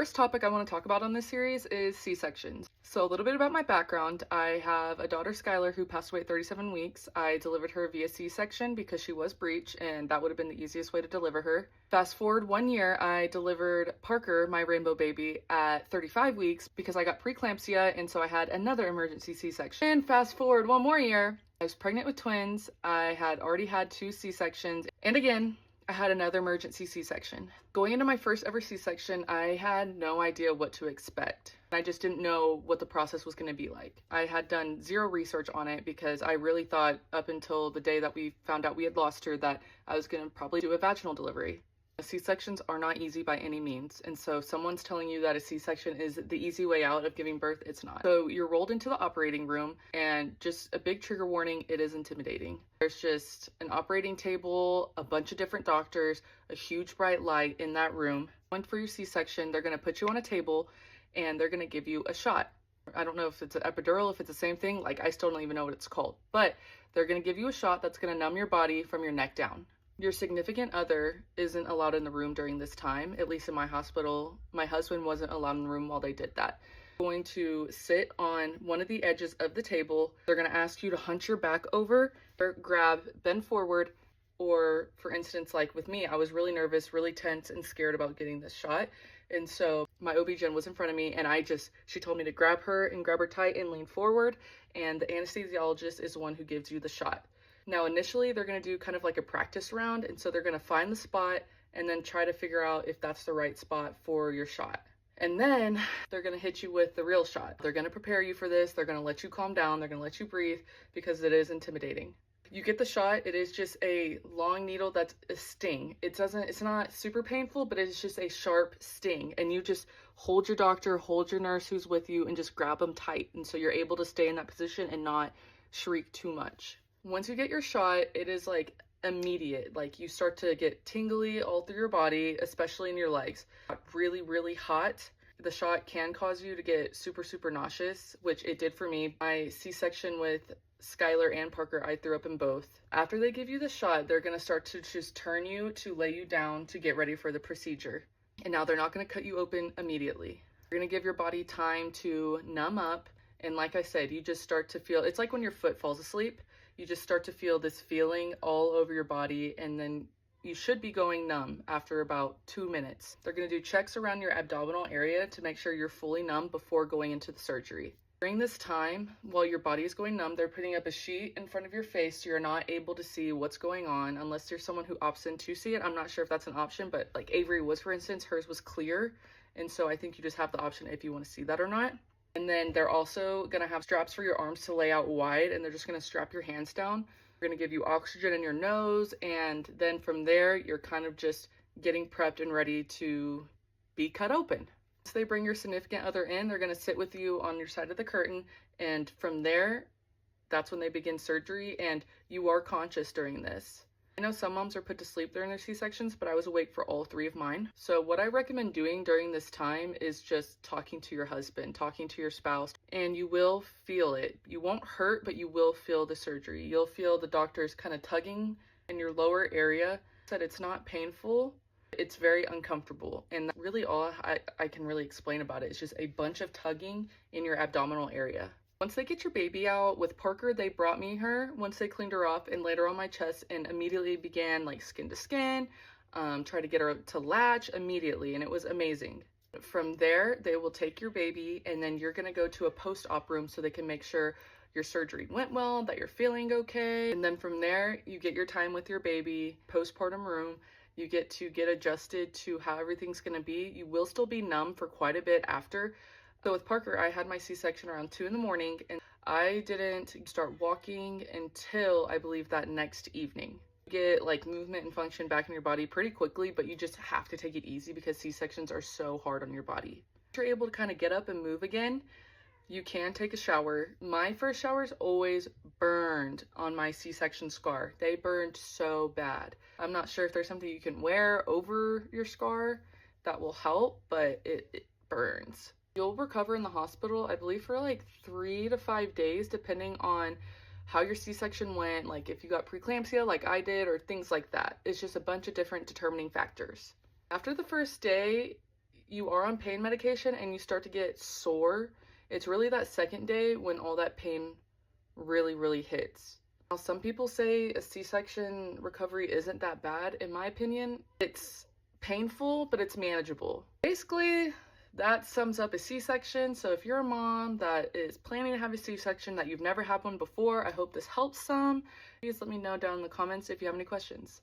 first topic I want to talk about on this series is C-sections. So a little bit about my background. I have a daughter, Skylar, who passed away at 37 weeks. I delivered her via C-section because she was breech, and that would have been the easiest way to deliver her. Fast forward 1 year, I delivered Parker, my rainbow baby, at 35 weeks because I got preeclampsia, and so I had another emergency C-section. And fast forward 1 more year, I was pregnant with twins. I had already had 2 C-sections, and again, I had another emergency C-section. Going into my first ever C-section, I had no idea what to expect. I just didn't know what the process was going to be like. I had done zero research on it because I really thought up until the day that we found out we had lost her that I was going to probably do a vaginal delivery. C-sections are not easy by any means, and so if someone's telling you that a C-section is the easy way out of giving birth, it's not. So you're rolled into the operating room, and just a big trigger warning, it is intimidating. There's just an operating table, a bunch of different doctors, a huge bright light in that room. Going for your C-section, they're going to put you on a table, and they're going to give you a shot. I don't know if it's an epidural, if it's the same thing, like I still don't even know what it's called, but they're going to give you a shot that's going to numb your body from your neck down. Your significant other isn't allowed in the room during this time, at least in my hospital. My husband wasn't allowed in the room while they did that. Going to sit on one of the edges of the table. They're going to ask you to hunch your back over or bend forward, or for instance, like with me, I was really nervous, really tense and scared about getting this shot. And so my OB-GYN was in front of me, and she told me to grab her tight and lean forward. And the anesthesiologist is the one who gives you the shot. Now, initially, they're going to do kind of like a practice round, and so they're going to find the spot and then try to figure out if that's the right spot for your shot. And then they're going to hit you with the real shot. They're going to prepare you for this. They're going to let you calm down. They're going to let you breathe because it is intimidating. You get the shot. It is just a long needle that's a sting. It's not super painful, but it's just a sharp sting. And you just hold your doctor, hold your nurse who's with you, and just grab them tight. And so you're able to stay in that position and not shriek too much. Once you get your shot, it is like immediate. Like you start to get tingly all through your body, especially in your legs. Really, really hot. The shot can cause you to get super, super nauseous, which it did for me. My C-section with Skylar and Parker, I threw up in both. After they give you the shot, they're going to start to just turn you to lay you down to get ready for the procedure. And now they're not going to cut you open immediately. They're going to give your body time to numb up. And like I said, you just start to feel, it's like when your foot falls asleep. You just start to feel this feeling all over your body, and then you should be going numb after about 2 minutes. They're going to do checks around your abdominal area to make sure you're fully numb before going into the surgery. During this time, while your body is going numb, they're putting up a sheet in front of your face so you're not able to see what's going on unless there's someone who opts in to see it. I'm not sure if that's an option, but like Avery was, for instance, hers was clear, and so I think you just have the option if you want to see that or not. And then they're also going to have straps for your arms to lay out wide, and they're just going to strap your hands down. They're going to give you oxygen in your nose, and then from there, you're kind of just getting prepped and ready to be cut open. Once they bring your significant other in, they're going to sit with you on your side of the curtain, and from there, that's when they begin surgery, and you are conscious during this. I know some moms are put to sleep during their C-sections, but I was awake for all 3 of mine. So what I recommend doing during this time is just talking to your husband, talking to your spouse, and you will feel it. You won't hurt, but you will feel the surgery. You'll feel the doctors kind of tugging in your lower area. Said it's not painful. It's very uncomfortable. And really all I can really explain about it is just a bunch of tugging in your abdominal area. Once they get your baby out, with Parker, they brought me her once they cleaned her up and laid her on my chest and immediately began like skin to skin, try to get her to latch immediately, and it was amazing. From there, they will take your baby, and then you're going to go to a post-op room so they can make sure your surgery went well, that you're feeling okay. And then from there, you get your time with your baby, postpartum room. You get to get adjusted to how everything's going to be. You will still be numb for quite a bit after. So with Parker, I had my C-section around 2 in the morning, and I didn't start walking until I believe that next evening. You get like movement and function back in your body pretty quickly, but you just have to take it easy because C-sections are so hard on your body. If you're able to kind of get up and move again, you can take a shower. My first showers always burned on my C-section scar. They burned so bad. I'm not sure if there's something you can wear over your scar that will help, but it burns. You'll recover in the hospital, I believe, for like 3 to 5 days, depending on how your C-section went, like if you got preeclampsia like I did, or things like that. It's just a bunch of different determining factors. After the first day, you are on pain medication and you start to get sore, it's really that second day when all that pain really hits. Now, some people say a C-section recovery isn't that bad. In my opinion, it's painful, but it's manageable. Basically, that sums up a C-section. So if you're a mom that is planning to have a C-section, that you've never had one before, I hope this helps some. Please let me know down in the comments if you have any questions.